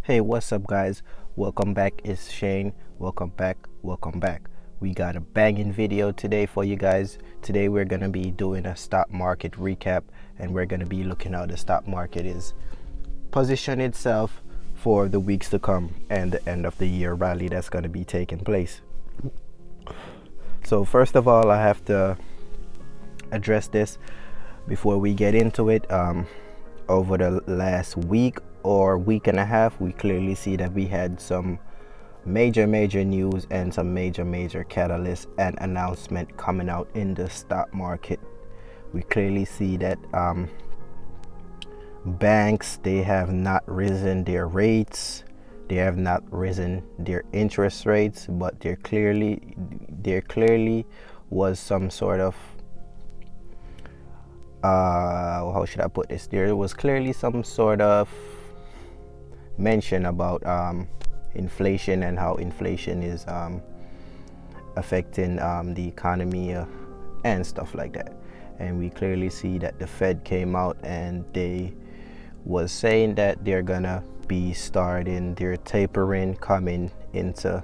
Hey, what's up, guys? Welcome back. It's Shane. Welcome back. Welcome back. We got a banging video today for you guys. Today, we're going to be doing a stock market recap, and we're going to be looking how the stock market is position itself for the weeks to come and the end of the year rally that's going to be taking place. So, first of all, I have to address this before we get into it. Over the last week or week and a half, we clearly see that we had some major news and some major catalysts and announcement coming out in the stock market. We clearly see that banks, they have not risen their rates, they have not risen their interest rates, but there clearly was some sort of how should I put this? There was clearly some sort of mention about inflation and how inflation is affecting the economy and stuff like that. And we clearly see that the Fed came out and they was saying that they're gonna be starting their tapering coming into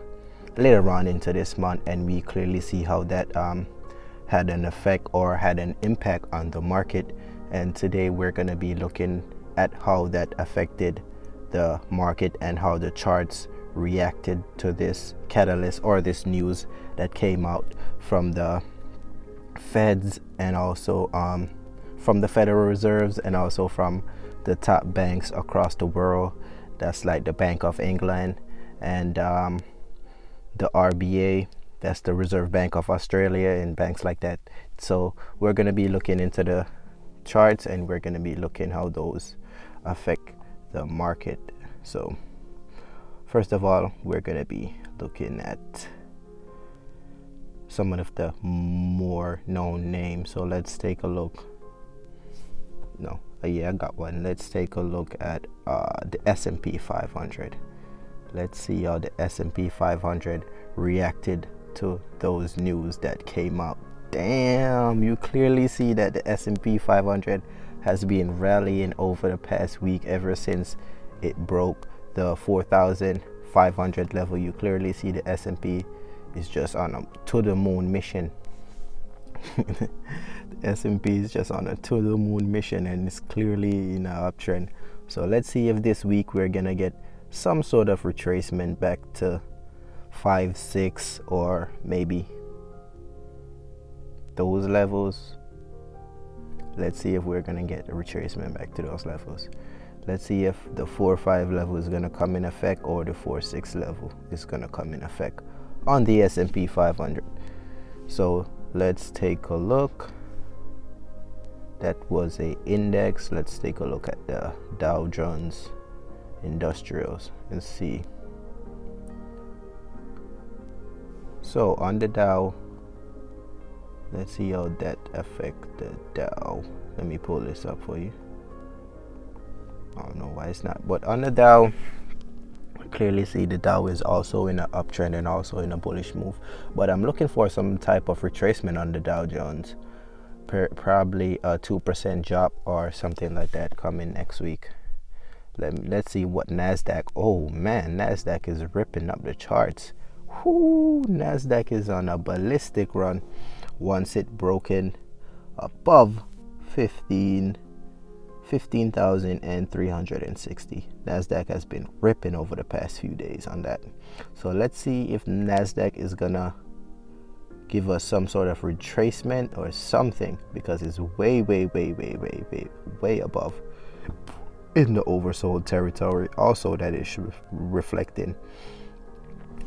later on into this month, and we clearly see how that had an effect or had an impact on the market. And today we're going to be looking at how that affected the market and how the charts reacted to this catalyst or this news that came out from the Feds and also from the Federal Reserves and also from the top banks across the world. That's like the Bank of England and the RBA, that's the Reserve Bank of Australia, and banks like that. So we're going to be looking into the charts and we're going to be looking how those affect the market. So first of all, we're going to be looking at some of the more known names. So let's take a look. I got one. Let's take a look at the S&P 500. Let's see how the S&P 500 reacted to those news that came out. Damn, you clearly see that the S&P 500 has been rallying over the past week ever since it broke the 4,500 level. You clearly see the S&P is just on a to the moon mission. The S&P is just on a to the moon mission and it's clearly in an uptrend. So let's see if this week we're gonna get some sort of retracement back to 5, 6, or maybe those levels. Let's see if we're gonna get a retracement back to those levels. Let's see if the 4 or 5 level is gonna come in effect or the 4 6 level is gonna come in effect on the S&P 500. So let's take a look. That was a index. Let's take a look at the Dow Jones Industrials and see. So on the Dow, let's see how that affect the Dow. Let me pull this up for you. I don't know why it's not, but on the Dow, clearly see the Dow is also in an uptrend and also in a bullish move. But I'm looking for some type of retracement on the Dow Jones, probably a 2% drop or something like that coming next week. Let's see what NASDAQ. Oh man, NASDAQ is ripping up the charts. Whoo, NASDAQ is on a ballistic run. Once it broken above 15,360. NASDAQ has been ripping over the past few days on that. So let's see if NASDAQ is gonna give us some sort of retracement or something, because it's way above in the oversold territory. Also, that is reflecting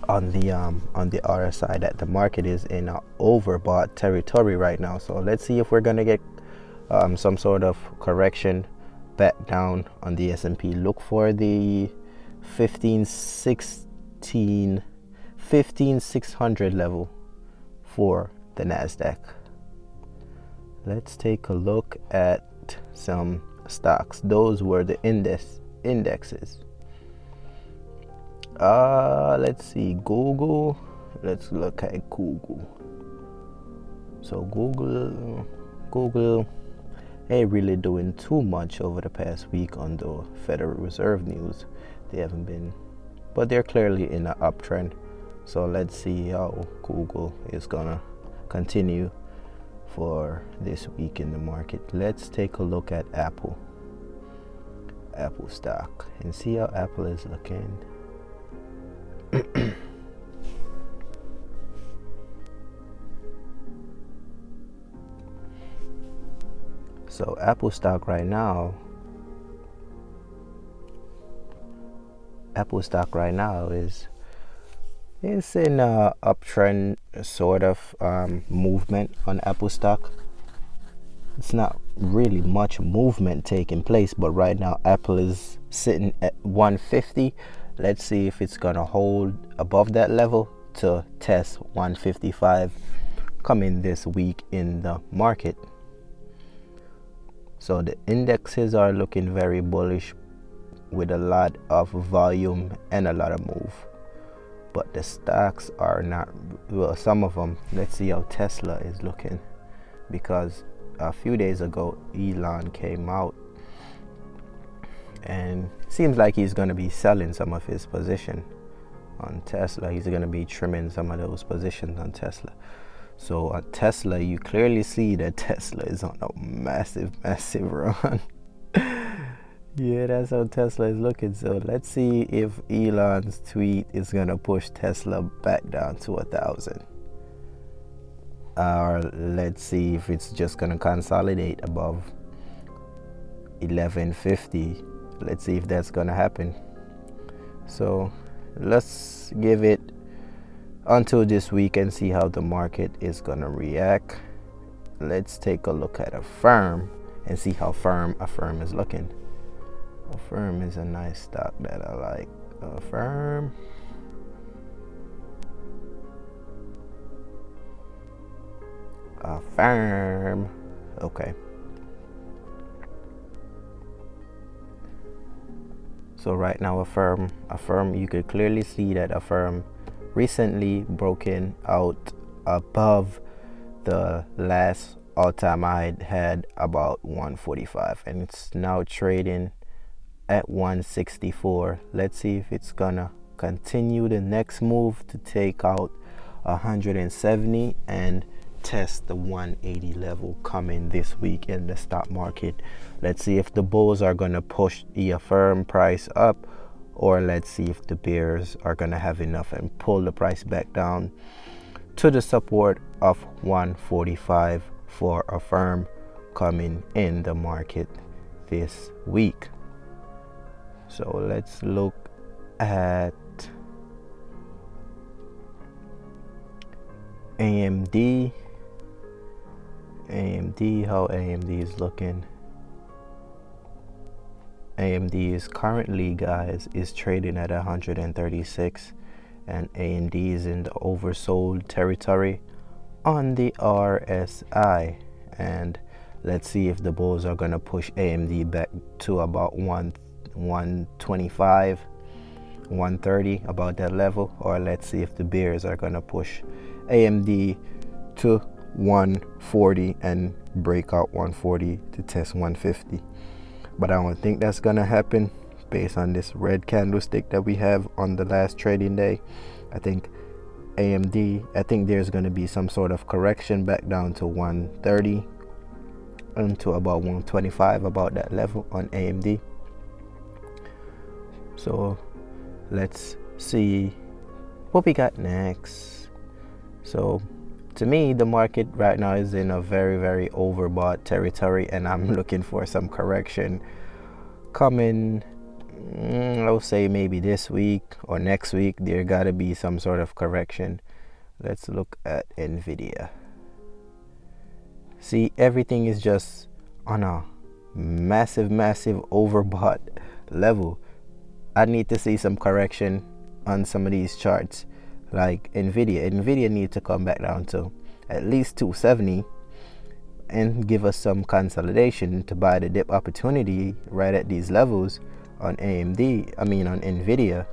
on the RSI that the market is in a overbought territory right now. So let's see if we're gonna get some sort of correction back down on the S&P. Look for the 15,600 level for the NASDAQ. Let's take a look at some stocks. Those were the indexes. Let's see, Google. Let's look at Google. So Google ain't really doing too much over the past week on the Federal Reserve news. They haven't been, but they're clearly in an uptrend. So let's see how Google is gonna continue for this week in the market. Let's take a look at Apple stock and see how Apple is looking. So Apple stock right now is in a uptrend sort of movement on Apple stock. It's not really much movement taking place, but right now Apple is sitting at 150. Let's see if it's gonna hold above that level to test 155 coming this week in the market. So the indexes are looking very bullish with a lot of volume and a lot of move, but the stocks are not. Well, some of them. Let's see how Tesla is looking, because a few days ago Elon came out and seems like he's going to be selling some of his position on Tesla. He's going to be trimming some of those positions on Tesla. So on Tesla, you clearly see that Tesla is on a massive run. Yeah, that's how Tesla is looking. So let's see if Elon's tweet is gonna push Tesla back down to 1,000, or let's see if it's just gonna consolidate above 1150. Let's see if that's gonna happen. So let's give it until this week and see how the market is gonna react. Let's take a look at Affirm and see how Affirm is looking. Affirm is a nice stock that I like. Affirm. Okay. So right now Affirm, you could clearly see that Affirm recently broken out above the last all-time high had about 145, and it's now trading at 164. Let's see if it's gonna continue the next move to take out 170 and test the 180 level coming this week in the stock market. Let's see if the bulls are gonna push the Affirm price up, or let's see if the bears are gonna have enough and pull the price back down to the support of 145 for Affirm coming in the market this week. So let's look at AMD. How AMD is looking. AMD is currently, guys, is trading at 136, and AMD is in the oversold territory on the RSI. And let's see if the bulls are going to push AMD back to about 125, 130, about that level, or let's see if the bears are going to push AMD to 140 and break out 140 to test 150. But I don't think that's gonna happen based on this red candlestick that we have on the last trading day. I think there's gonna be some sort of correction back down to 130 and to about 125, about that level on AMD. So let's see what we got next. So to me, the market right now is in a very overbought territory, and I'm looking for some correction coming. I'll say maybe this week or next week. There gotta be some sort of correction. Let's look at Nvidia. See, everything is just on a massive overbought level. I need to see some correction on some of these charts. Like Nvidia needs to come back down to at least 270 and give us some consolidation to buy the dip opportunity right at these levels on Nvidia.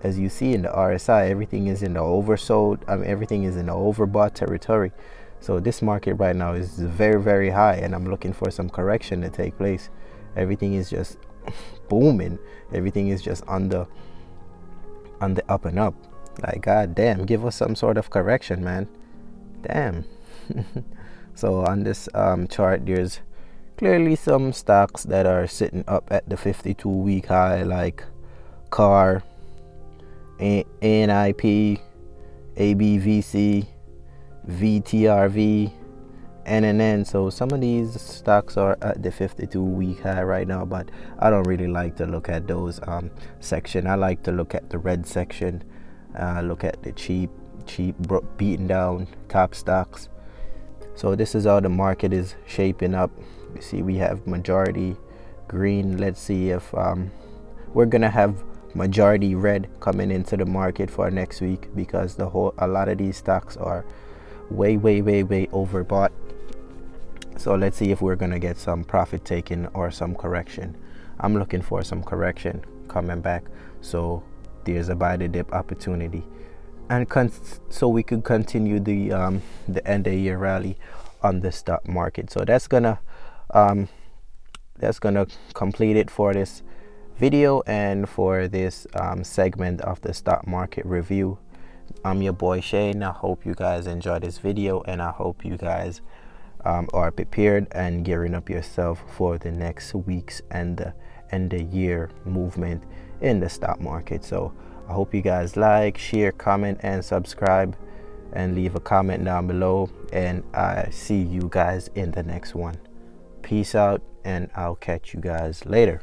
As you see in the RSI, everything is in the oversold. Everything is in the overbought territory. So this market right now is very high, and I'm looking for some correction to take place. Everything is just booming. Everything is just on the up and up. Like, god damn, give us some sort of correction, man. Damn. So on this chart, there's clearly some stocks that are sitting up at the 52-week high, like CAR, ANIP, ABVC, VTRV, NNN. So some of these stocks are at the 52-week high right now, but I don't really like to look at those section. I like to look at the red section, look at the cheap beaten down top stocks. So this is how the market is shaping up. You see we have majority green. Let's see if we're gonna have majority red coming into the market for next week, because a lot of these stocks are way overbought. So let's see if we're gonna get some profit taking or some correction. I'm looking for some correction coming back, so there's a buy the dip opportunity, and so we could continue the end of year rally on the stock market. So that's gonna complete it for this video and for this segment of the stock market review. I'm your boy Shane. I hope you guys enjoyed this video, and I hope you guys are prepared and gearing up yourself for the next weeks and the end of year movement in the stock market. So I hope you guys like, share, comment, and subscribe, and leave a comment down below, and I see you guys in the next one. Peace out, and I'll catch you guys later.